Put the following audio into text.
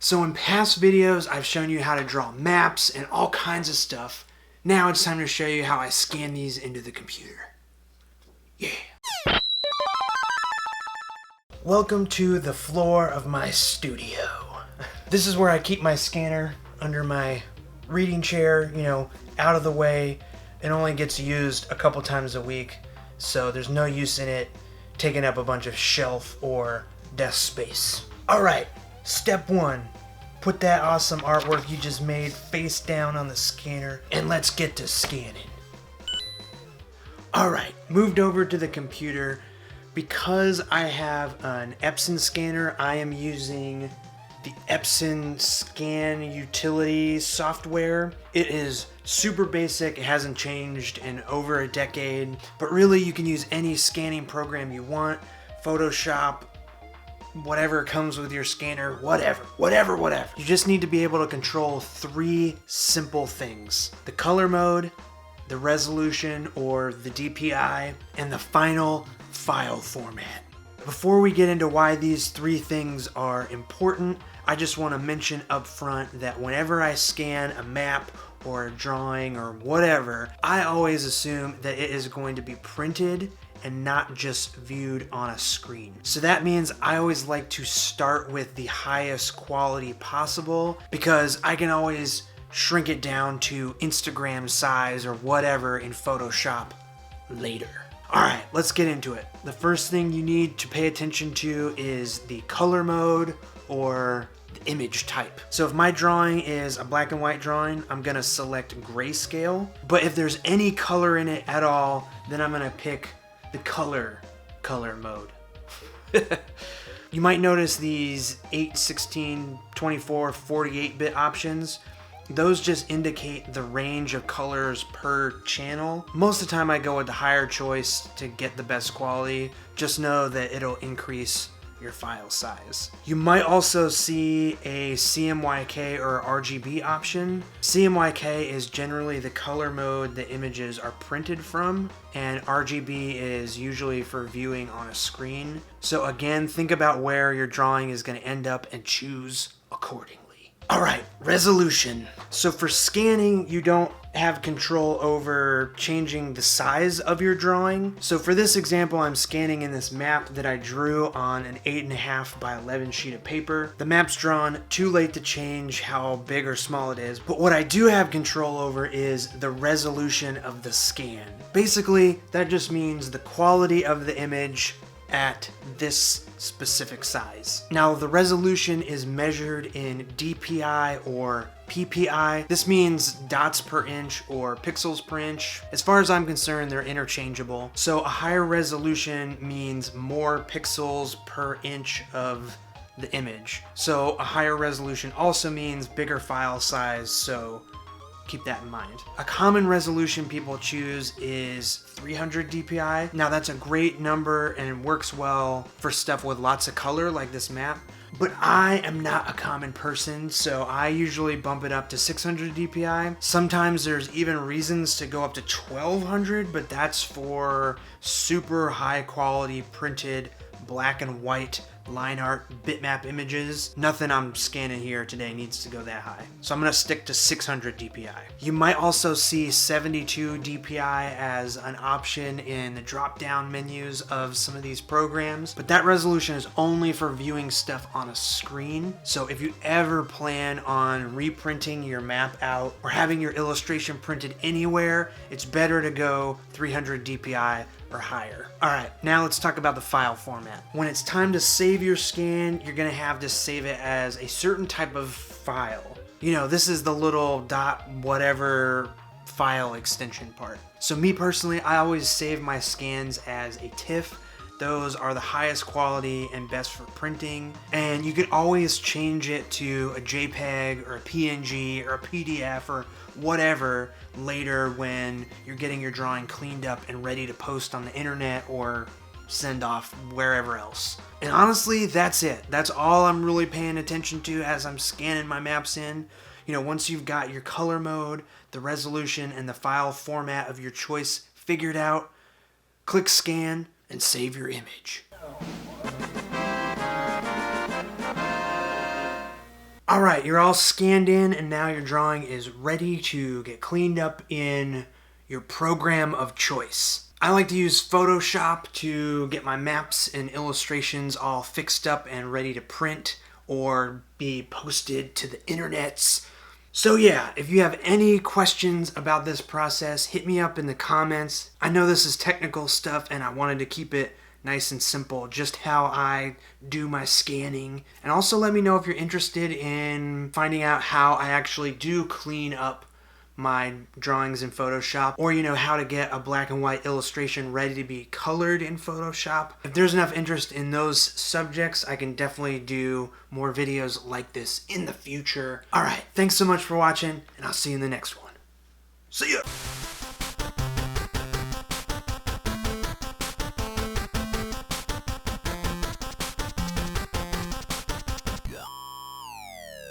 So in past videos, I've shown you how to draw maps and all kinds of stuff. Now it's time to show you how I scan these into the computer. Yeah. Welcome to the floor of my studio. This is where I keep my scanner under my reading chair, out of the way. It only gets used a couple times a week, so there's no use in it taking up a bunch of shelf or desk space. Alright, step one. Put that awesome artwork you just made face down on the scanner, and let's get to scanning. Alright, moved over to the computer. Because I have an Epson scanner, I am using the Epson Scan Utility software. It is super basic, it hasn't changed in over a decade, but really you can use any scanning program you want, Photoshop, whatever comes with your scanner, whatever. You just need to be able to control three simple things: the color mode, the resolution or the DPI, and the final file format. Before we get into why these three things are important, I just want to mention up front that whenever I scan a map or a drawing or whatever, I always assume that it is going to be printed and not just viewed on a screen. So that means I always like to start with the highest quality possible, because I can always shrink it down to Instagram size or whatever in Photoshop later. Alright, let's get into it. The first thing you need to pay attention to is the color mode or the image type. So if my drawing is a black and white drawing, I'm gonna select grayscale. But if there's any color in it at all, then I'm gonna pick the color mode. You might notice these 8, 16, 24, 48-bit options. Those just indicate the range of colors per channel. Most of the time I go with the higher choice to get the best quality. Just know that it'll increase your file size. You might also see a CMYK or RGB option. CMYK is generally the color mode the images are printed from, and RGB is usually for viewing on a screen. So again, think about where your drawing is going to end up and choose accordingly. Alright, resolution. So for scanning, you don't have control over changing the size of your drawing. So for this example, I'm scanning in this map that I drew on an 8.5 by 11 sheet of paper. The map's drawn, too late to change how big or small it is, but what I do have control over is the resolution of the scan. Basically, that just means the quality of the image at this specific size. Now, the resolution is measured in DPI or PPI. This means dots per inch or pixels per inch. As far as I'm concerned, they're interchangeable. So a higher resolution means more pixels per inch of the image. So a higher resolution also means bigger file size, so keep that in mind. A common resolution people choose is 300 DPI. Now that's a great number and it works well for stuff with lots of color like this map, but I am not a common person, so I usually bump it up to 600 DPI. Sometimes there's even reasons to go up to 1200, but that's for super high quality printed black and white line art bitmap images. Nothing I'm scanning here today needs to go that high. So I'm gonna stick to 600 DPI. You might also see 72 DPI as an option in the drop-down menus of some of these programs, but that resolution is only for viewing stuff on a screen. So if you ever plan on reprinting your map out or having your illustration printed anywhere, it's better to go 300 DPI or higher. Alright, now let's talk about the file format. When it's time to save your scan, you're gonna have to save it as a certain type of file. This is the little dot whatever file extension part. So me personally, I always save my scans as a TIFF. Those are the highest quality and best for printing. And you can always change it to a JPEG or a PNG or a PDF or whatever later when you're getting your drawing cleaned up and ready to post on the internet or send off wherever else. And honestly, that's it. That's all I'm really paying attention to as I'm scanning my maps in. Once you've got your color mode, the resolution, and the file format of your choice figured out, click scan and save your image. All right, you're all scanned in, and now your drawing is ready to get cleaned up in your program of choice. I like to use Photoshop to get my maps and illustrations all fixed up and ready to print or be posted to the internets. So yeah, if you have any questions about this process, hit me up in the comments. I know this is technical stuff and I wanted to keep it nice and simple, just how I do my scanning. And also let me know if you're interested in finding out how I actually do clean up my drawings in Photoshop, or how to get a black and white illustration ready to be colored in Photoshop. If there's enough interest in those subjects, I can definitely do more videos like this in the future. Alright, thanks so much for watching, and I'll see you in the next one. See ya!